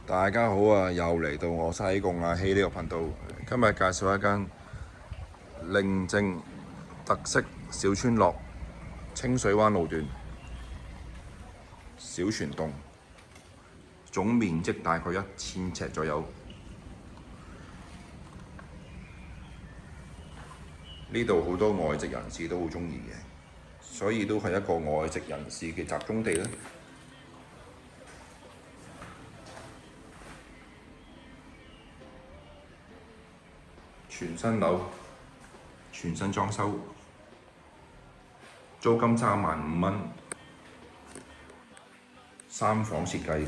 大家好啊！又嚟到我西貢阿希呢個頻道，今日介紹一間寧靜特色小村落清水灣路段小泉洞，總面積大概1000尺左右。呢度好多外籍人士都好鍾意嘅，所以都係一個外籍人士嘅集中地啦。全新樓，全新裝修，租金35000蚊，3房設計。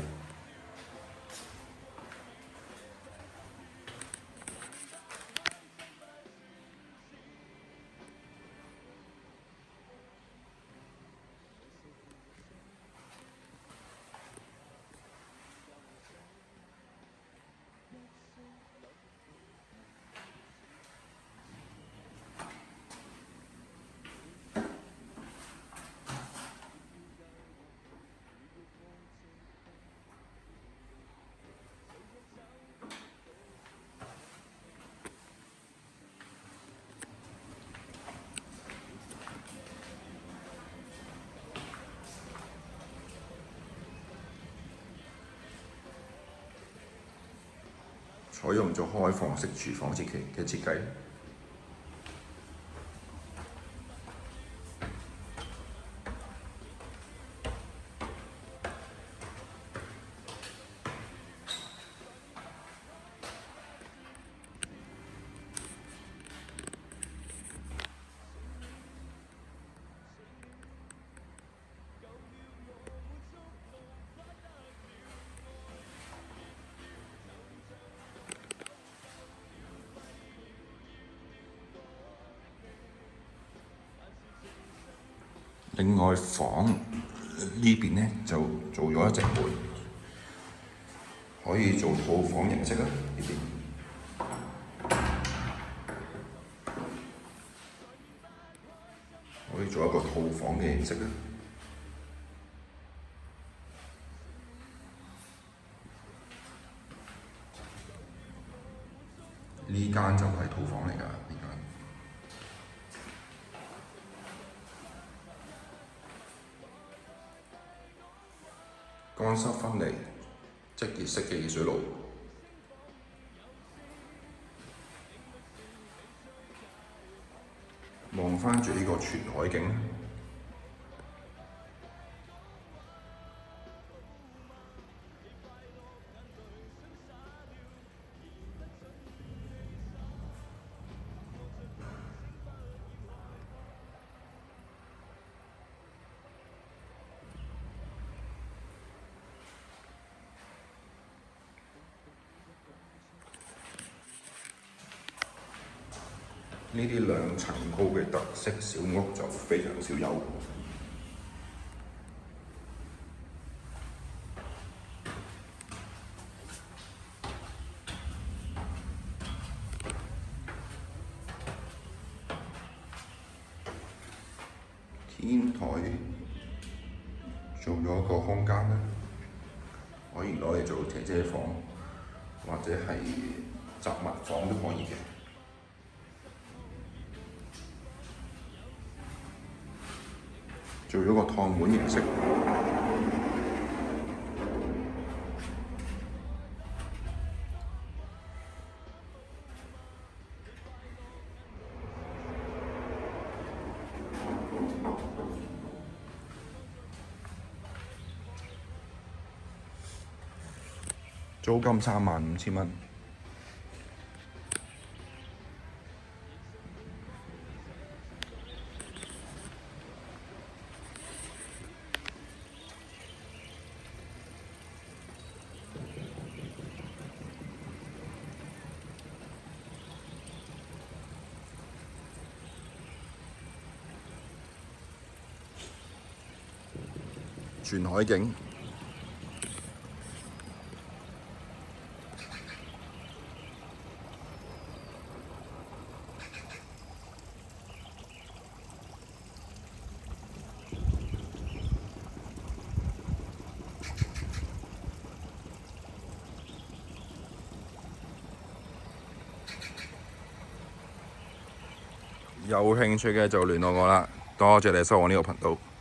採用咗開放式廚房設計。另外房呢邊呢，就做咗一隻門，可以做套房形式啦。呢邊可以做一個套房嘅形式啦。呢間就係套房嚟㗎，呢間。乾濕分離，即熱式嘅熱水爐，望返住呢個全海景。呢啲2層高嘅特色小屋就非常少有。天台做咗一個空間啦，可以攞嚟做姐姐房或者係雜物房都可以嘅。做咗個趟門形式，租金35000蚊。全海景，有興趣嘅就聯絡我啦。多謝你收我呢個頻道。